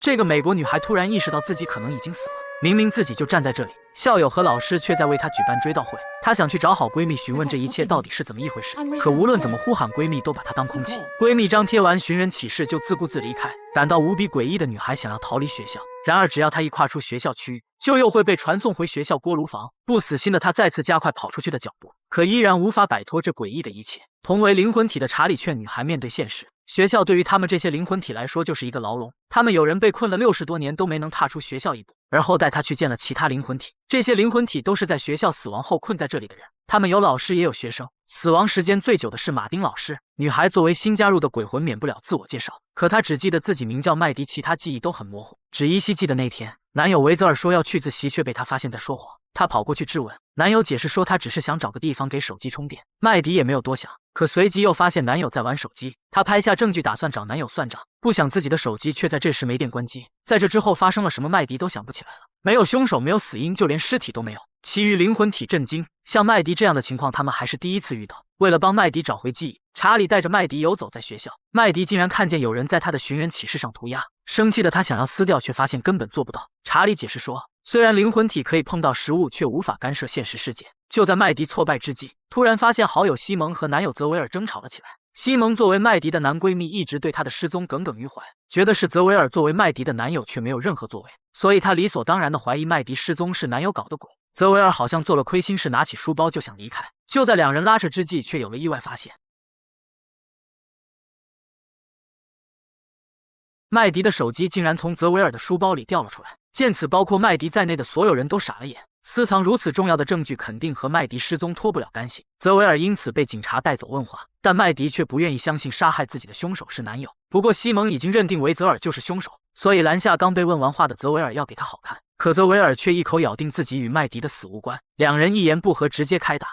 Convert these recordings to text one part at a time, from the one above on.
这个美国女孩突然意识到自己可能已经死了，明明自己就站在这里，校友和老师却在为她举办追悼会。她想去找好闺蜜询问这一切到底是怎么一回事，可无论怎么呼喊，闺蜜都把她当空气。闺蜜张贴完寻人启事就自顾自离开。感到无比诡异的女孩想要逃离学校，然而只要她一跨出学校区域，就又会被传送回学校锅炉房。不死心的她再次加快跑出去的脚步，可依然无法摆脱这诡异的一切。同为灵魂体的查理劝女孩面对现实，学校对于他们这些灵魂体来说就是一个牢笼，他们有人被困了60多年都没能踏出学校一步。而后带他去见了其他灵魂体，这些灵魂体都是在学校死亡后困在这里的人，他们有老师也有学生，死亡时间最久的是马丁老师。女孩作为新加入的鬼魂免不了自我介绍，可她只记得自己名叫麦迪，其他记忆都很模糊，只依稀记得那天男友维泽尔说要去自习，却被她发现在说谎。她跑过去质问，男友解释说他只是想找个地方给手机充电。麦迪也没有多想，可随即又发现男友在玩手机，她拍下证据打算找男友算账，不想自己的手机却在这时没电关机。在这之后发生了什么，麦迪都想不起来了，没有凶手，没有死因，就连尸体都没有。其余灵魂体震惊，像麦迪这样的情况他们还是第一次遇到。为了帮麦迪找回记忆，查理带着麦迪游走在学校，麦迪竟然看见有人在他的寻人启事上涂鸦，生气的他想要撕掉，却发现根本做不到。查理解释说，虽然灵魂体可以碰到实物，却无法干涉现实世界。就在麦迪挫败之际，突然发现好友西蒙和男友泽维尔争吵了起来。西蒙作为麦迪的男闺蜜，一直对她的失踪耿耿于怀，觉得是泽维尔作为麦迪的男友却没有任何作为，所以她理所当然的怀疑麦迪失踪是男友搞的鬼。泽维尔好像做了亏心事，拿起书包就想离开，就在两人拉扯之际，却有了意外发现。麦迪的手机竟然从泽维尔的书包里掉了出来，见此包括麦迪在内的所有人都傻了眼。私藏如此重要的证据，肯定和麦迪失踪脱不了干系。泽维尔因此被警察带走问话，但麦迪却不愿意相信杀害自己的凶手是男友。不过西蒙已经认定维泽尔就是凶手，所以拦下刚被问完话的泽维尔要给他好看，可泽维尔却一口咬定自己与麦迪的死无关，两人一言不合直接开打。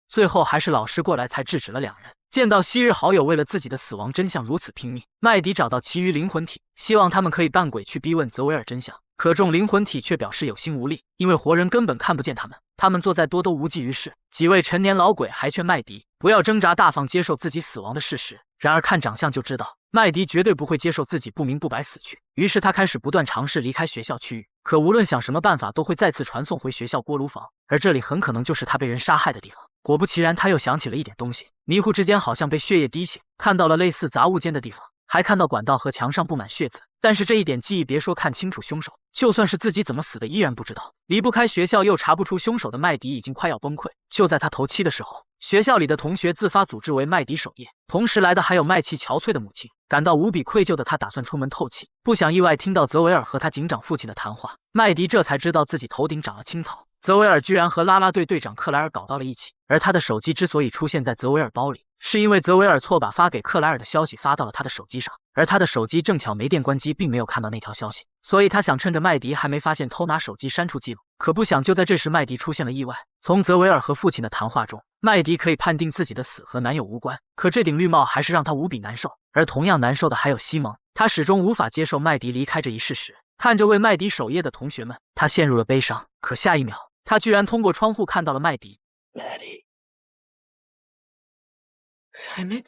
最后还是老师过来才制止了两人。见到昔日好友为了自己的死亡真相如此拼命，麦迪找到其余灵魂体，希望他们可以扮鬼去逼问泽维尔真相。可众灵魂体却表示有心无力，因为活人根本看不见他们，他们坐在多都无济于事。几位陈年老鬼还劝麦迪不要挣扎，大方接受自己死亡的事实。然而看长相就知道，麦迪绝对不会接受自己不明不白死去。于是他开始不断尝试离开学校区域，可无论想什么办法都会再次传送回学校锅炉房，而这里很可能就是他被人杀害的地方。果不其然，他又想起了一点东西，迷糊之间好像被血液滴血，看到了类似杂物间的地方，还看到管道和墙上布满血渍。但是这一点记忆别说看清楚凶手，就算是自己怎么死的依然不知道。离不开学校又查不出凶手的麦迪已经快要崩溃。就在他头七的时候，学校里的同学自发组织为麦迪守夜，同时来的还有麦气憔悴的母亲。感到无比愧疚的他打算出门透气，不想意外听到泽维尔和他警长父亲的谈话。麦迪这才知道自己头顶长了青草，泽维尔居然和啦啦队队长克莱尔搞到了一起。而他的手机之所以出现在泽维尔包里，是因为泽维尔错把发给克莱尔的消息发到了他的手机上，而他的手机正巧没电关机，并没有看到那条消息，所以他想趁着麦迪还没发现偷拿手机删除记录。可不想就在这时麦迪出现了意外。从泽维尔和父亲的谈话中，麦迪可以判定自己的死和男友无关，可这顶绿帽还是让他无比难受。而同样难受的还有西蒙，他始终无法接受麦迪离开这一事实。看着为麦迪守夜的同学们，他陷入了悲伤。可下一秒，他居然通过窗户看到了麦迪。Simon？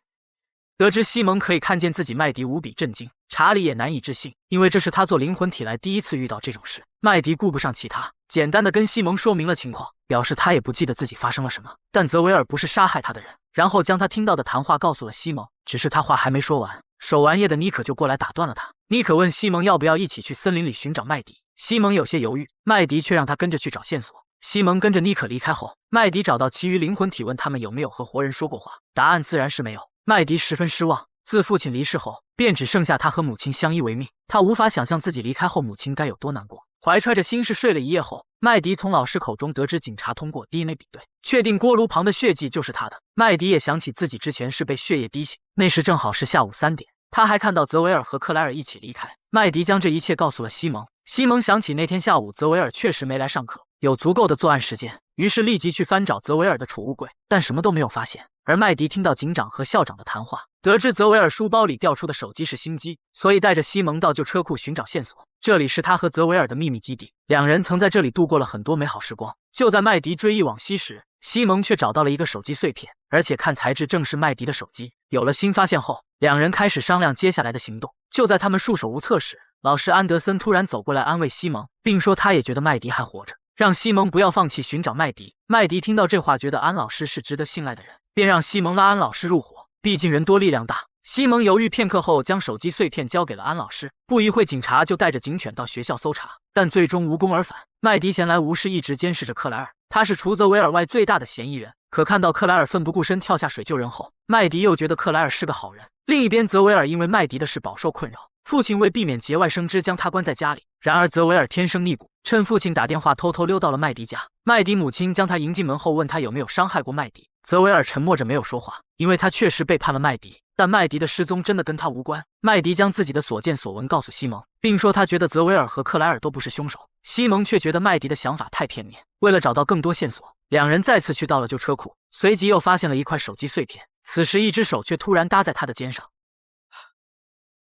得知西蒙可以看见自己，麦迪无比震惊，查理也难以置信，因为这是他做灵魂体来第一次遇到这种事。麦迪顾不上其他，简单的跟西蒙说明了情况，表示他也不记得自己发生了什么，但泽维尔不是杀害他的人，然后将他听到的谈话告诉了西蒙。只是他话还没说完，守完夜的妮可就过来打断了他。妮可问西蒙要不要一起去森林里寻找麦迪，西蒙有些犹豫，麦迪却让他跟着去找线索。西蒙跟着妮可离开后，麦迪找到其余灵魂体，问他们有没有和活人说过话，答案自然是没有。麦迪十分失望，自父亲离世后，便只剩下他和母亲相依为命。他无法想象自己离开后母亲该有多难过。怀揣着心事睡了一夜后，麦迪从老师口中得知警察通过 DNA 比对，确定锅炉旁的血迹就是他的。麦迪也想起自己之前是被血液滴血，那时正好是下午3点。他还看到泽维尔和克莱尔一起离开。麦迪将这一切告诉了西蒙。西蒙想起那天下午泽维尔确实没来上课，有足够的作案时间，于是立即去翻找泽维尔的储物柜，但什么都没有发现。而麦迪听到警长和校长的谈话，得知泽维尔书包里掉出的手机是新机，所以带着西蒙到旧车库寻找线索。这里是他和泽维尔的秘密基地，两人曾在这里度过了很多美好时光。就在麦迪追忆往昔时，西蒙却找到了一个手机碎片，而且看材质正是麦迪的手机。有了新发现后，两人开始商量接下来的行动。就在他们束手无策时，老师安德森突然走过来安慰西蒙，并说他也觉得麦迪还活着，让西蒙不要放弃寻找麦迪。麦迪听到这话，觉得安老师是值得信赖的人，便让西蒙拉安老师入伙，毕竟人多力量大。西蒙犹豫片刻后，将手机碎片交给了安老师。不一会，警察就带着警犬到学校搜查，但最终无功而返。麦迪闲来无事，一直监视着克莱尔，他是除泽维尔外最大的嫌疑人。可看到克莱尔奋不顾身跳下水救人后，麦迪又觉得克莱尔是个好人。另一边，泽维尔因为麦迪的事饱受困扰，父亲为避免节外生枝，将他关在家里。然而泽维尔天生逆骨，趁父亲打电话，偷偷溜到了麦迪家。麦迪母亲将他迎进门后，问他有没有伤害过麦迪。泽维尔沉默着没有说话，因为他确实背叛了麦迪，但麦迪的失踪真的跟他无关。麦迪将自己的所见所闻告诉西蒙，并说他觉得泽维尔和克莱尔都不是凶手。西蒙却觉得麦迪的想法太片面。为了找到更多线索，两人再次去到了旧车库，随即又发现了一块手机碎片。此时一只手却突然搭在他的肩上。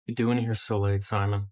You doing here so late, Simon?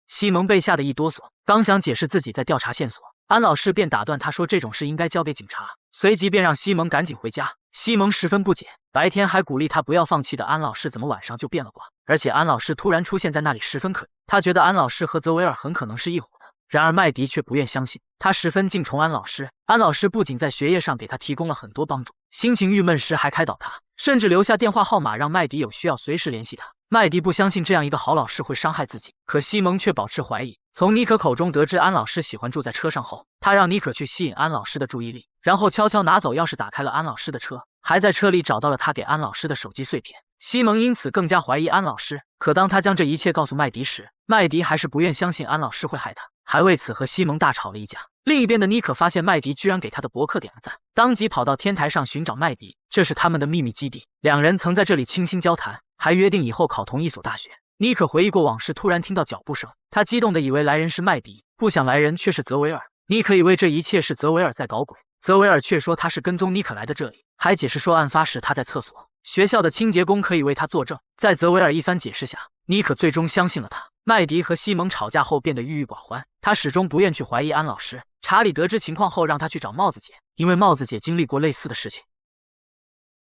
西蒙被吓得一哆嗦，刚想解释自己在调查线索，安老师便打断他说这种事应该交给警察，随即便让西蒙赶紧回家。西蒙十分不解，白天还鼓励他不要放弃的安老师怎么晚上就变了卦？而且安老师突然出现在那里十分可疑，他觉得安老师和泽维尔很可能是一伙的。然而麦迪却不愿相信，他十分敬崇安老师。安老师不仅在学业上给他提供了很多帮助，心情郁闷时还开导他，甚至留下电话号码让麦迪有需要随时联系他。麦迪不相信这样一个好老师会伤害自己，可西蒙却保持怀疑。从妮可口中得知安老师喜欢住在车上后，他让妮可去吸引安老师的注意力，然后悄悄拿走钥匙，打开了安老师的车，还在车里找到了他给安老师的手机碎片。西蒙因此更加怀疑安老师，可当他将这一切告诉麦迪时，麦迪还是不愿相信安老师会害他，还为此和西蒙大吵了一架。另一边的妮可发现麦迪居然给他的博客点了赞，当即跑到天台上寻找麦迪，这是他们的秘密基地，两人曾在这里倾心交谈，还约定以后考同一所大学。妮可回忆过往事，突然听到脚步声，她激动地以为来人是麦迪，不想来人却是泽维尔。妮可以为这一切是泽维尔在搞鬼，泽维尔却说他是跟踪妮可来的这里，还解释说案发时他在厕所，学校的清洁工可以为他作证。在泽维尔一番解释下，妮可最终相信了他。麦迪和西蒙吵架后变得郁郁寡欢，他始终不愿去怀疑安老师。查理得知情况后让他去找帽子姐，因为帽子姐经历过类似的事情。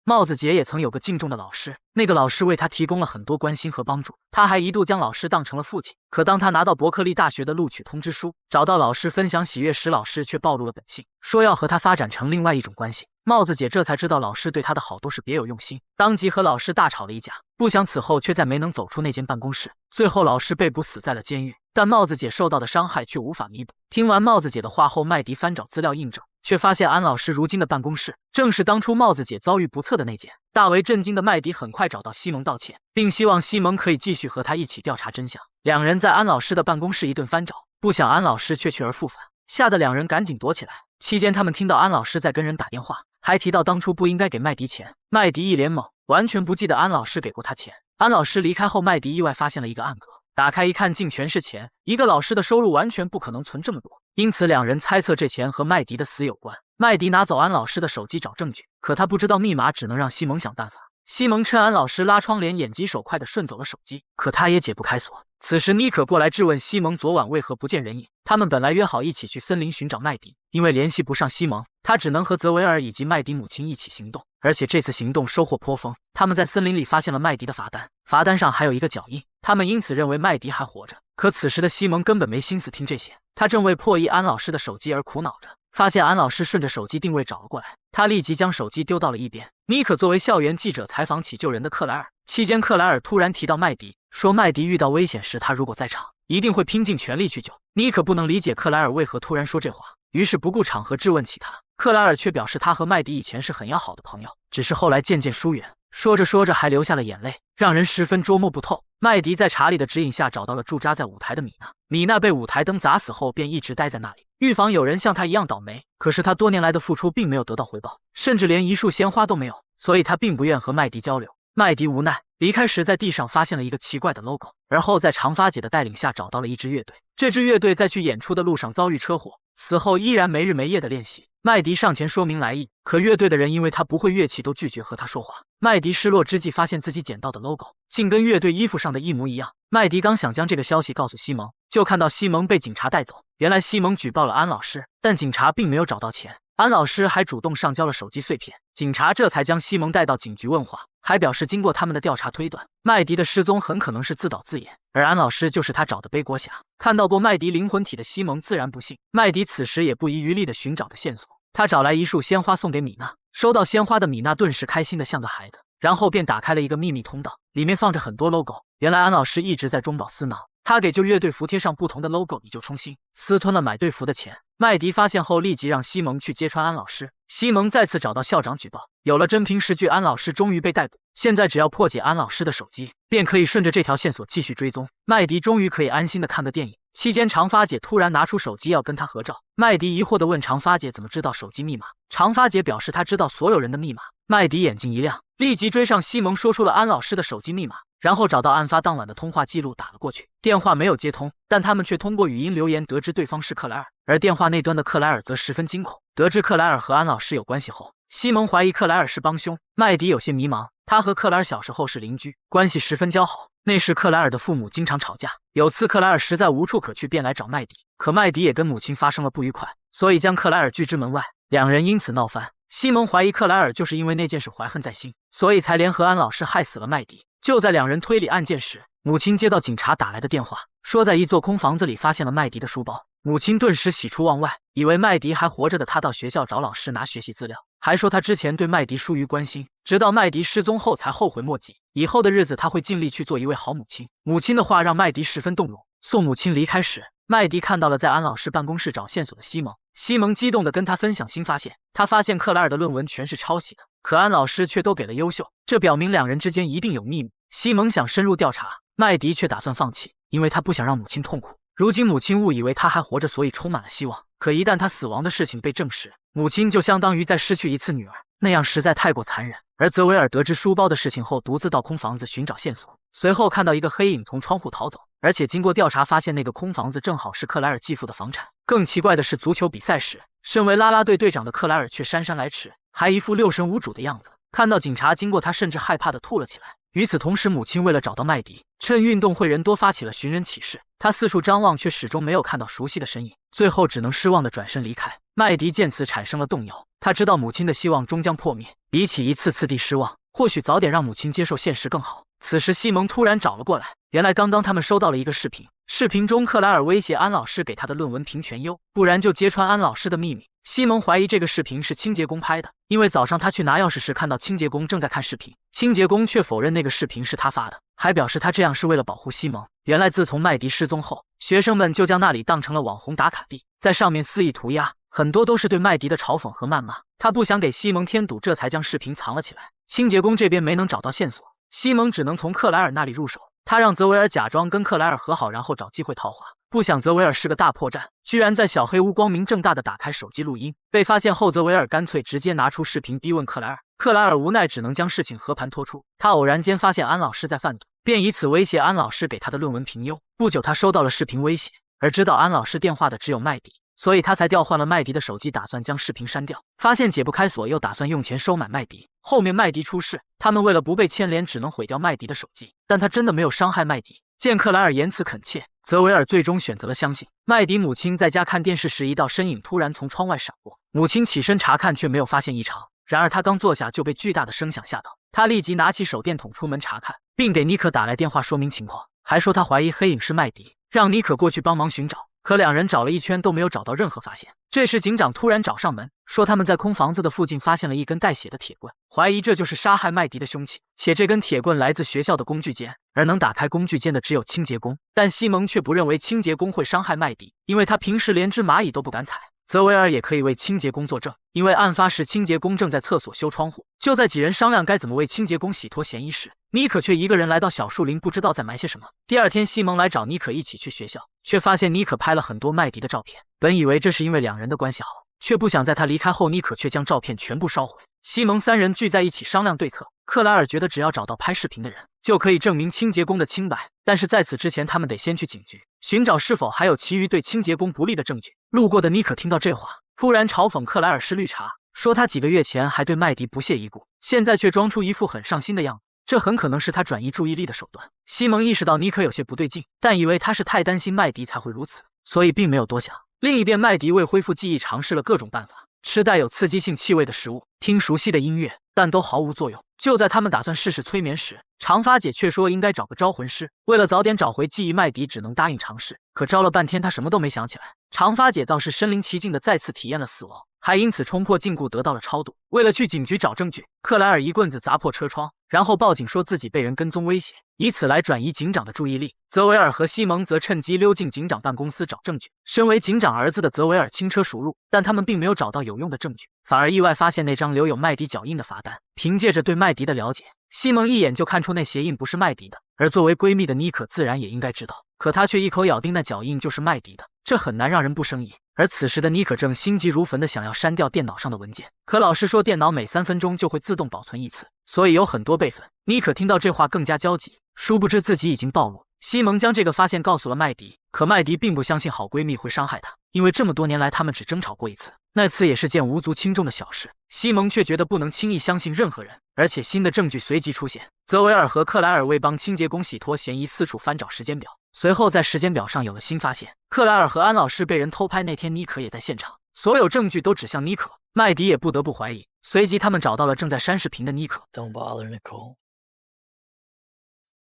帽子姐也曾有个敬重的老师，那个老师为他提供了很多关心和帮助，他还一度将老师当成了父亲。可当他拿到伯克利大学的录取通知书，找到老师分享喜悦时，老师却暴露了本性，说要和他发展成另外一种关系。帽子姐这才知道老师对他的好都是别有用心，当即和老师大吵了一架。不想此后却再没能走出那间办公室，最后老师被捕死在了监狱，但帽子姐受到的伤害却无法弥补。听完帽子姐的话后，麦迪翻找资料印证，却发现安老师如今的办公室正是当初帽子姐遭遇不测的那间。大为震惊的麦迪很快找到西蒙道歉，并希望西蒙可以继续和他一起调查真相。两人在安老师的办公室一顿翻找，不想安老师却去而复返，吓得两人赶紧躲起来。期间他们听到安老师在跟人打电话，还提到当初不应该给麦迪钱。麦迪一脸懵，完全不记得安老师给过他钱。安老师离开后，麦迪意外发现了一个暗格，打开一看竟全是钱。一个老师的收入完全不可能存这么多，因此两人猜测这钱和麦迪的死有关。麦迪拿走安老师的手机找证据，可他不知道密码，只能让西蒙想办法。西蒙趁安老师拉窗帘，眼疾手快地顺走了手机，可他也解不开锁。此时妮可过来质问西蒙昨晚为何不见人影。他们本来约好一起去森林寻找麦迪，因为联系不上西蒙，他只能和泽维尔以及麦迪母亲一起行动。而且这次行动收获颇丰，他们在森林里发现了麦迪的罚单，罚单上还有一个脚印，他们因此认为麦迪还活着。可此时的西蒙根本没心思听这些，他正为破译安老师的手机而苦恼着。发现安老师顺着手机定位找了过来，他立即将手机丢到了一边。妮可作为校园记者采访起救人的克莱尔，期间克莱尔突然提到麦迪，说麦迪遇到危险时他如果在场，一定会拼尽全力去救。妮可不能理解克莱尔为何突然说这话，于是不顾场合质问起他。克莱尔却表示他和麦迪以前是很要好的朋友，只是后来渐渐疏远。说着说着还流下了眼泪，让人十分捉摸不透。麦迪在查理的指引下找到了驻扎在舞台的米娜，米娜被舞台灯砸死后便一直待在那里，预防有人像她一样倒霉。可是她多年来的付出并没有得到回报，甚至连一束鲜花都没有，所以她并不愿和麦迪交流。麦迪无奈离开时，在地上发现了一个奇怪的 logo， 而后在长发姐的带领下找到了一支乐队。这支乐队在去演出的路上遭遇车祸，死后依然没日没夜的练习。麦迪上前说明来意，可乐队的人因为他不会乐器，都拒绝和他说话。麦迪失落之际，发现自己捡到的 logo 竟跟乐队衣服上的一模一样。麦迪刚想将这个消息告诉西蒙，就看到西蒙被警察带走。原来西蒙举报了安老师，但警察并没有找到钱。安老师还主动上交了手机碎片，警察这才将西蒙带到警局问话，还表示经过他们的调查推断，麦迪的失踪很可能是自导自演，而安老师就是他找的背锅侠。看到过麦迪灵魂体的西蒙自然不信，麦迪此时也不遗余力地寻找着线索。他找来一束鲜花送给米娜，收到鲜花的米娜顿时开心得像个孩子，然后便打开了一个秘密通道，里面放着很多 logo。原来安老师一直在中饱私囊，他给旧乐队服贴上不同的 logo， 以旧充新，私吞了买队服的钱。麦迪发现后，立即让西蒙去揭穿安老师。西蒙再次找到校长举报，有了真凭实据，安老师终于被逮捕。现在只要破解安老师的手机，便可以顺着这条线索继续追踪。麦迪终于可以安心的看个电影。期间，长发姐突然拿出手机要跟他合照。麦迪疑惑地问长发姐怎么知道手机密码，长发姐表示她知道所有人的密码。麦迪眼睛一亮，立即追上西蒙，说出了安老师的手机密码，然后找到案发当晚的通话记录打了过去。电话没有接通，但他们却通过语音留言得知对方是克莱尔，而电话那端的克莱尔则十分惊恐。得知克莱尔和安老师有关系后，西蒙怀疑克莱尔是帮凶。麦迪有些迷茫，他和克莱尔小时候是邻居，关系十分交好。那时克莱尔的父母经常吵架，有次克莱尔实在无处可去，便来找麦迪，可麦迪也跟母亲发生了不愉快，所以将克莱尔拒之门外，两人因此闹翻。西蒙怀疑克莱尔就是因为那件事怀恨在心，所以才联合安老师害死了麦迪。就在两人推理案件时，母亲接到警察打来的电话，说在一座空房子里发现了麦迪的书包。母亲顿时喜出望外，以为麦迪还活着的她到学校找老师拿学习资料，还说她之前对麦迪疏于关心，直到麦迪失踪后才后悔莫及，以后的日子她会尽力去做一位好母亲。母亲的话让麦迪十分动容。送母亲离开时，麦迪看到了在安老师办公室找线索的西蒙。西蒙激动地跟他分享新发现，他发现克莱尔的论文全是抄袭的，可安老师却都给了优秀，这表明两人之间一定有秘密。西蒙想深入调查，麦迪却打算放弃，因为他不想让母亲痛苦。如今母亲误以为他还活着，所以充满了希望。可一旦他死亡的事情被证实，母亲就相当于再失去一次女儿，那样实在太过残忍。而泽维尔得知书包的事情后，独自到空房子寻找线索，随后看到一个黑影从窗户逃走，而且经过调查发现那个空房子正好是克莱尔继父的房产。更奇怪的是，足球比赛时，身为啦啦队队长的克莱尔却姗姗来迟，还一副六神无主的样子。看到警察经过，他甚至害怕地吐了起来。与此同时，母亲为了找到麦迪，趁运动会人多发起了寻人启事。他四处张望，却始终没有看到熟悉的身影，最后只能失望地转身离开。麦迪见此产生了动摇，他知道母亲的希望终将破灭，比起一次次地失望，或许早点让母亲接受现实更好。此时西蒙突然找了过来，原来刚刚他们收到了一个视频，视频中克莱尔威胁安老师给他的论文评全优，不然就揭穿安老师的秘密。西蒙怀疑这个视频是清洁工拍的，因为早上他去拿钥匙时看到清洁工正在看视频，清洁工却否认那个视频是他发的，还表示他这样是为了保护西蒙。原来自从麦迪失踪后，学生们就将那里当成了网红打卡地，在上面肆意涂鸦，很多都是对麦迪的嘲讽和谩骂。他不想给西蒙添堵，这才将视频藏了起来。清洁工这边没能找到线索，西蒙只能从克莱尔那里入手。他让泽维尔假装跟克莱尔和好，然后找机会套话。不想泽维尔是个大破绽，居然在小黑屋光明正大的打开手机录音。被发现后，泽维尔干脆直接拿出视频逼问克莱尔。克莱尔无奈只能将事情和盘托出。他偶然间发现安老师在贩毒，便以此威胁安老师给他的论文评优。不久，他收到了视频威胁，而知道安老师电话的只有麦迪，所以他才调换了麦迪的手机，打算将视频删掉。发现解不开锁，又打算用钱收买麦迪。后面麦迪出事，他们为了不被牵连，只能毁掉麦迪的手机，但他真的没有伤害麦迪。见克莱尔言辞恳切，泽维尔最终选择了相信。麦迪母亲在家看电视时，一道身影突然从窗外闪过，母亲起身查看，却没有发现异常。然而他刚坐下就被巨大的声响吓到，他立即拿起手电筒出门查看，并给妮可打来电话说明情况，还说他怀疑黑影是麦迪，让妮可过去帮忙寻找。可两人找了一圈都没有找到任何发现。这时警长突然找上门，说他们在空房子的附近发现了一根带血的铁棍，怀疑这就是杀害麦迪的凶器，且这根铁棍来自学校的工具间，而能打开工具间的只有清洁工。但西蒙却不认为清洁工会伤害麦迪，因为他平时连只蚂蚁都不敢踩。泽维尔也可以为清洁工作证，因为案发时清洁工正在厕所修窗户。就在几人商量该怎么为清洁工洗脱嫌疑时，妮可却一个人来到小树林，不知道在埋些什么。第二天，西蒙来找妮可一起去学校，却发现妮可拍了很多麦迪的照片。本以为这是因为两人的关系好，却不想在他离开后，妮可却将照片全部烧毁。西蒙三人聚在一起商量对策。克莱尔觉得只要找到拍视频的人，就可以证明清洁工的清白，但是在此之前，他们得先去警局寻找是否还有其余对清洁工不利的证据。路过的妮可听到这话，突然嘲讽克莱尔是绿茶，说他几个月前还对麦迪不屑一顾，现在却装出一副很上心的样子。这很可能是他转移注意力的手段。西蒙意识到妮可有些不对劲，但以为他是太担心麦迪才会如此，所以并没有多想。另一边，麦迪为恢复记忆尝试了各种办法，吃带有刺激性气味的食物，听熟悉的音乐，但都毫无作用。就在他们打算试试催眠时，长发姐却说应该找个招魂师。为了早点找回记忆，麦迪只能答应尝试。可招了半天，他什么都没想起来。长发姐倒是身临其境的再次体验了死亡，还因此冲破禁锢得到了超度。为了去警局找证据，克莱尔一棍子砸破车窗，然后报警说自己被人跟踪威胁，以此来转移警长的注意力。泽维尔和西蒙则趁机溜进警长办公室找证据。身为警长儿子的泽维尔轻车熟路，但他们并没有找到有用的证据，反而意外发现那张留有麦迪脚印的罚单。凭借着对麦迪的了解，西蒙一眼就看出那鞋印不是麦迪的，而作为闺蜜的妮可自然也应该知道，可她却一口咬定那脚印就是麦迪的，这很难让人不生疑。而此时的妮可正心急如焚地想要删掉电脑上的文件，可老师说电脑每3分钟就会自动保存一次，所以有很多备份。妮可听到这话更加焦急，殊不知自己已经暴露。西蒙将这个发现告诉了麦迪，可麦迪并不相信好闺蜜会伤害她，因为这么多年来他们只争吵过一次，那次也是件无足轻重的小事。西蒙却觉得不能轻易相信任何人，而且新的证据随即出现。泽维尔和克莱尔为帮清洁工洗脱嫌疑，四处翻找时间表，随后在时间表上有了新发现，克莱尔和安老师被人偷拍那天妮可也在现场，所有证据都指向妮可，麦迪也不得不怀疑。随即他们找到了正在删视频的妮可。 Don't bother, Nicole.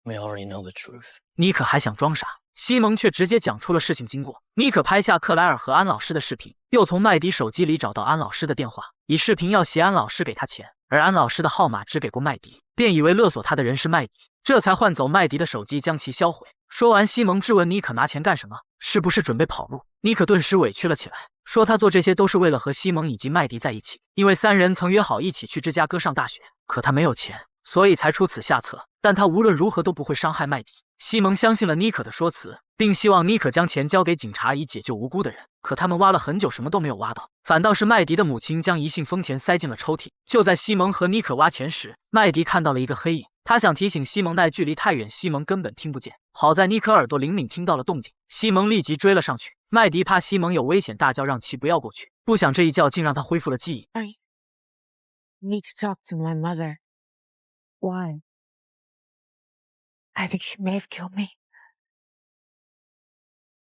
We already know the truth. 妮可还想装傻，西蒙却直接讲出了事情经过。妮可拍下克莱尔和安老师的视频，又从麦迪手机里找到安老师的电话，以视频要挟安老师给他钱，而安老师的号码只给过麦迪，便以为勒索他的人是麦迪，这才换走麦迪的手机将其销毁。说完，西蒙质问妮可拿钱干什么，是不是准备跑路？妮可顿时委屈了起来，说他做这些都是为了和西蒙以及麦迪在一起，因为3人曾约好一起去芝加哥上大学，可他没有钱，所以才出此下策，但他无论如何都不会伤害麦迪。西蒙相信了妮可的说辞，并希望妮可将钱交给警察以解救无辜的人，可他们挖了很久什么都没有挖到，反倒是麦迪的母亲将一信封钱塞进了抽屉。就在西蒙和妮可挖钱时，麦迪看到了一个黑影，他想提醒西蒙，但距离太远，西蒙根本听不见。好在妮可耳朵灵敏，听到了动静，西蒙立即追了上去。麦迪怕西蒙有危险，大叫让其不要过去，不想这一叫竟让他恢复了记忆。 I need to talk to my mother. Why? I think she may have killed me.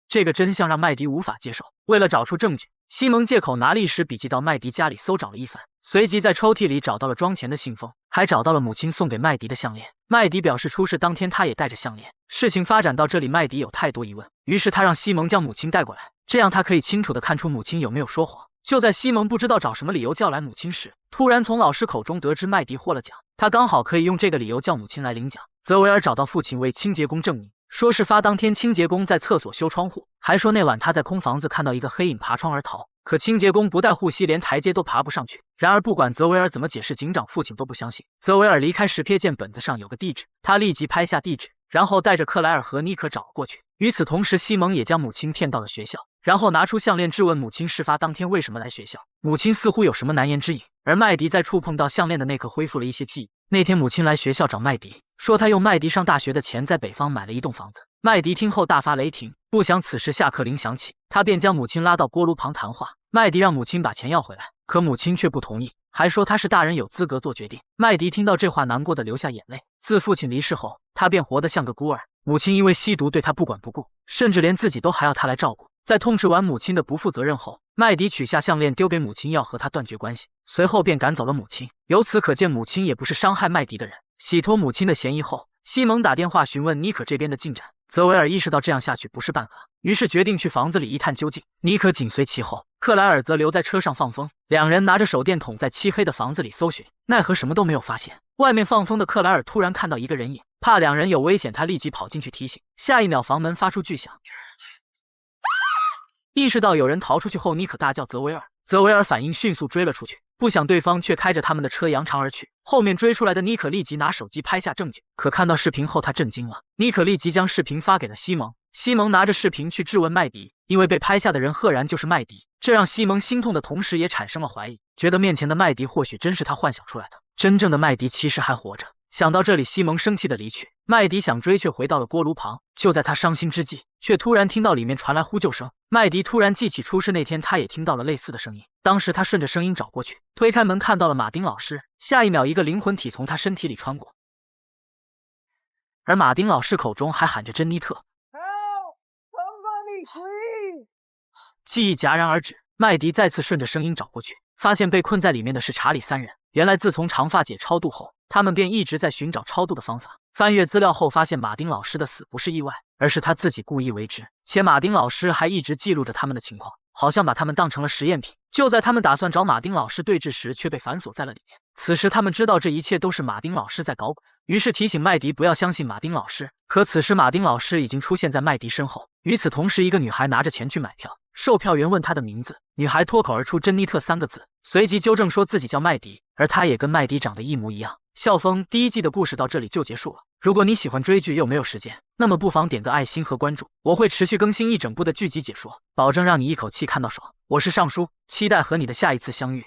这个真相让麦迪无法接受。为了找出证据，西蒙借口拿历史笔记到麦迪家里搜找了一番，随即在抽屉里找到了装钱的信封，还找到了母亲送给麦迪的项链。麦迪表示出事当天他也带着项链。事情发展到这里，麦迪有太多疑问，于是他让西蒙将母亲带过来，这样他可以清楚地看出母亲有没有说谎。就在西蒙不知道找什么理由叫来母亲时，突然从老师口中得知麦迪获了奖，他刚好可以用这个理由叫母亲来领奖。泽维尔找到父亲为清洁工证明，说事发当天清洁工在厕所修窗户，还说那晚他在空房子看到一个黑影爬窗而逃，可清洁工不带护膝，连台阶都爬不上去。然而不管泽维尔怎么解释，警长父亲都不相信。泽维尔离开时瞥见本子上有个地址，他立即拍下地址，然后带着克莱尔和妮可找了过去。与此同时，西蒙也将母亲骗到了学校，然后拿出项链质问母亲事发当天为什么来学校。母亲似乎有什么难言之隐，而麦迪在触碰到项链的那刻恢复了一些记忆。那天母亲来学校找麦迪，说他用麦迪上大学的钱在北方买了一栋房子。麦迪听后大发雷霆，不想此时下课铃响起，他便将母亲拉到锅炉旁谈话。麦迪让母亲把钱要回来，可母亲却不同意，还说他是大人有资格做决定。麦迪听到这话难过的流下眼泪。自父亲离世后，他便活得像个孤儿，母亲因为吸毒对他不管不顾，甚至连自己都还要他来照顾。在痛斥完母亲的不负责任后，麦迪取下项链丢给母亲，要和他断绝关系，随后便赶走了母亲。由此可见，母亲也不是伤害麦迪的人。洗脱母亲的嫌疑后，西蒙打电话询问妮可这边的进展。泽维尔意识到这样下去不是办法，于是决定去房子里一探究竟。妮可紧随其后，克莱尔则留在车上放风。两人拿着手电筒在漆黑的房子里搜寻，奈何什么都没有发现。外面放风的克莱尔突然看到一个人影，怕两人有危险，他立即跑进去提醒。下一秒，房门发出巨响。意识到有人逃出去后，妮可大叫泽维尔。泽维尔反应迅速追了出去，不想对方却开着他们的车扬长而去。后面追出来的妮可立即拿手机拍下证据，可看到视频后他震惊了。妮可立即将视频发给了西蒙，西蒙拿着视频去质问麦迪，因为被拍下的人赫然就是麦迪，这让西蒙心痛的同时也产生了怀疑，觉得面前的麦迪或许真是他幻想出来的，真正的麦迪其实还活着。想到这里，西蒙生气的离去。麦迪想追，却回到了锅炉旁。就在他伤心之际，却突然听到里面传来呼救声。麦迪突然记起出事那天，他也听到了类似的声音。当时他顺着声音找过去，推开门看到了马丁老师。下一秒，一个灵魂体从他身体里穿过，而马丁老师口中还喊着珍妮特。记忆戛然而止。麦迪再次顺着声音找过去，发现被困在里面的是查理三人。原来自从长发姐超度后，他们便一直在寻找超度的方法。翻阅资料后，发现马丁老师的死不是意外，而是他自己故意为之，且马丁老师还一直记录着他们的情况，好像把他们当成了实验品。就在他们打算找马丁老师对峙时，却被反锁在了里面。此时他们知道这一切都是马丁老师在搞鬼，于是提醒麦迪不要相信马丁老师。可此时马丁老师已经出现在麦迪身后。与此同时，一个女孩拿着钱去买票，售票员问她的名字，女孩脱口而出珍妮特3个字，随即纠正说自己叫麦迪，而她也跟麦迪长得一模一样。校风第1季的故事到这里就结束了。如果你喜欢追剧又没有时间，那么不妨点个爱心和关注，我会持续更新一整部的剧集解说，保证让你一口气看到爽。我是尚书，期待和你的下一次相遇。